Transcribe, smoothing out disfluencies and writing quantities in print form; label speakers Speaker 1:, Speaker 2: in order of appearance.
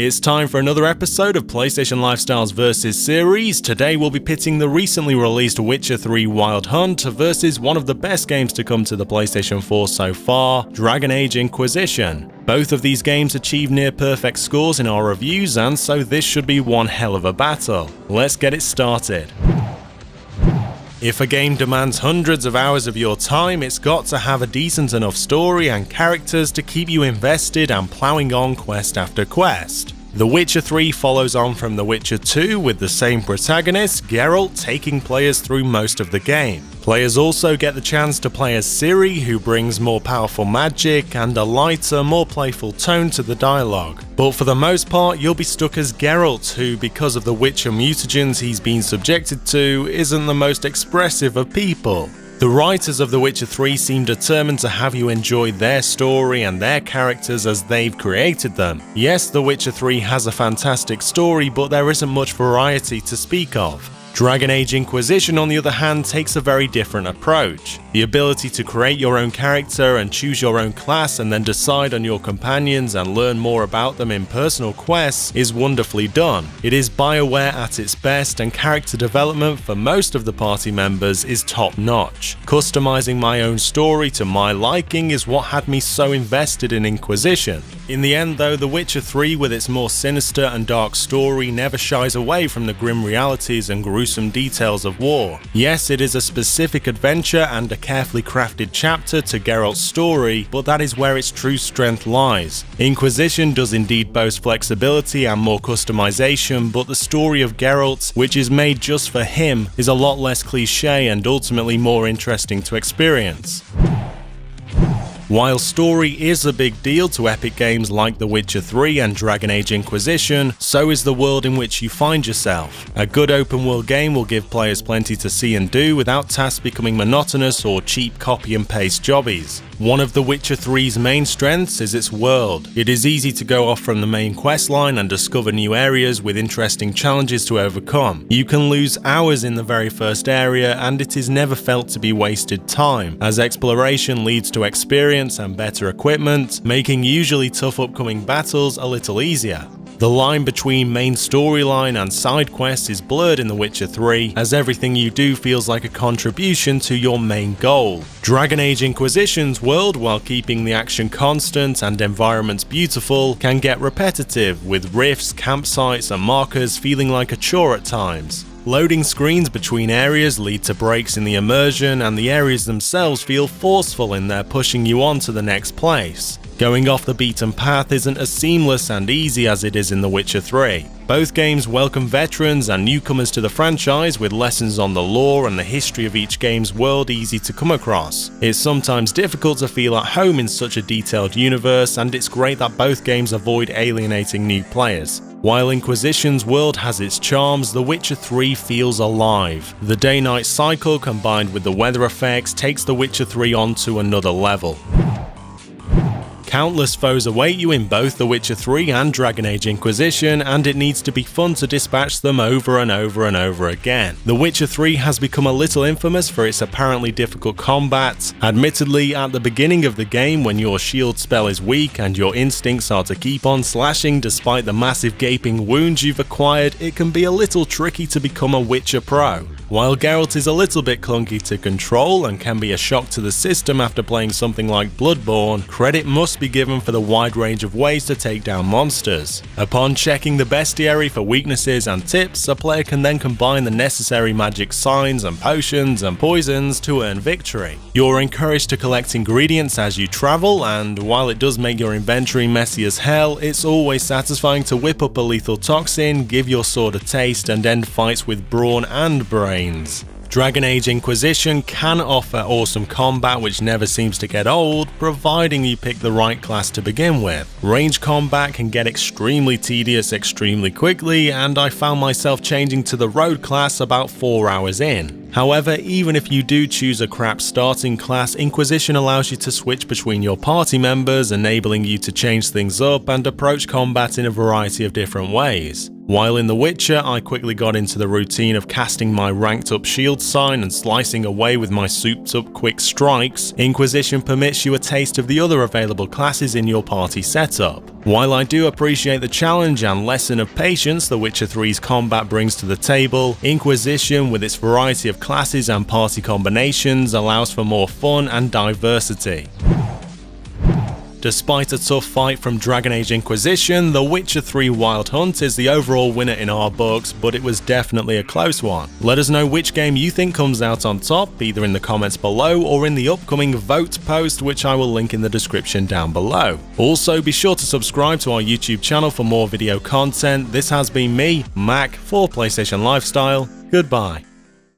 Speaker 1: It's time for another episode of PlayStation Lifestyles vs Series. Today we'll be pitting the recently released Witcher 3 Wild Hunt versus one of the best games to come to the PlayStation 4 so far, Dragon Age Inquisition. Both of these games achieved near perfect scores in our reviews, and so this should be one hell of a battle. Let's get it started. If a game demands hundreds of hours of your time, it's got to have a decent enough story and characters to keep you invested and ploughing on quest after quest. The Witcher 3 follows on from The Witcher 2 with the same protagonist, Geralt, taking players through most of the game. Players also get the chance to play as Ciri, who brings more powerful magic and a lighter, more playful tone to the dialogue. But for the most part, you'll be stuck as Geralt, who, because of the Witcher mutagens he's been subjected to, isn't the most expressive of people. The writers of The Witcher 3 seem determined to have you enjoy their story and their characters as they've created them. Yes, The Witcher 3 has a fantastic story, but there isn't much variety to speak of. Dragon Age Inquisition, on the other hand, takes a very different approach. The ability to create your own character and choose your own class and then decide on your companions and learn more about them in personal quests is wonderfully done. It is BioWare at its best, and character development for most of the party members is top-notch. Customizing my own story to my liking is what had me so invested in Inquisition. In the end though, The Witcher 3 with its more sinister and dark story never shies away from the grim realities and gruesome details of war. Yes, it is a specific adventure and a carefully crafted chapter to Geralt's story, but that is where its true strength lies. Inquisition does indeed boast flexibility and more customization, but the story of Geralt, which is made just for him, is a lot less cliche and ultimately more interesting to experience. While story is a big deal to epic games like The Witcher 3 and Dragon Age Inquisition, so is the world in which you find yourself. A good open world game will give players plenty to see and do without tasks becoming monotonous or cheap copy and paste jobbies. One of The Witcher 3's main strengths is its world. It is easy to go off from the main questline and discover new areas with interesting challenges to overcome. You can lose hours in the very first area, and it is never felt to be wasted time, as exploration leads to experience and better equipment, making usually tough upcoming battles a little easier. The line between main storyline and side quests is blurred in The Witcher 3, as everything you do feels like a contribution to your main goal. Dragon Age Inquisition's world, while keeping the action constant and environments beautiful, can get repetitive, with rifts, campsites and markers feeling like a chore at times. Loading screens between areas lead to breaks in the immersion, and the areas themselves feel forceful in their pushing you on to the next place. Going off the beaten path isn't as seamless and easy as it is in The Witcher 3. Both games welcome veterans and newcomers to the franchise with lessons on the lore and the history of each game's world easy to come across. It's sometimes difficult to feel at home in such a detailed universe, and it's great that both games avoid alienating new players. While Inquisition's world has its charms, The Witcher 3 feels alive. The day-night cycle combined with the weather effects takes The Witcher 3 on to another level. Countless foes await you in both The Witcher 3 and Dragon Age Inquisition, and it needs to be fun to dispatch them over and over and over again. The Witcher 3 has become a little infamous for its apparently difficult combat. Admittedly, at the beginning of the game, when your shield spell is weak and your instincts are to keep on slashing despite the massive gaping wounds you've acquired, it can be a little tricky to become a Witcher pro. While Geralt is a little bit clunky to control and can be a shock to the system after playing something like Bloodborne, credit must be given for the wide range of ways to take down monsters. Upon checking the bestiary for weaknesses and tips, a player can then combine the necessary magic signs and potions and poisons to earn victory. You're encouraged to collect ingredients as you travel, and while it does make your inventory messy as hell, it's always satisfying to whip up a lethal toxin, give your sword a taste, and end fights with brawn and brains. Dragon Age Inquisition can offer awesome combat which never seems to get old, providing you pick the right class to begin with. Range combat can get extremely tedious extremely quickly, and I found myself changing to the road class about 4 hours in. However, even if you do choose a crap starting class, Inquisition allows you to switch between your party members, enabling you to change things up and approach combat in a variety of different ways. While in The Witcher, I quickly got into the routine of casting my ranked up shield sign and slicing away with my souped up quick strikes, Inquisition permits you a taste of the other available classes in your party setup. While I do appreciate the challenge and lesson of patience The Witcher 3's combat brings to the table, Inquisition, with its variety of classes and party combinations, allows for more fun and diversity. Despite a tough fight from Dragon Age Inquisition, The Witcher 3 Wild Hunt is the overall winner in our books, but it was definitely a close one. Let us know which game you think comes out on top, either in the comments below or in the upcoming vote post, which I will link in the description down below. Also, be sure to subscribe to our YouTube channel for more video content. This has been me, Mac, for PlayStation Lifestyle. Goodbye.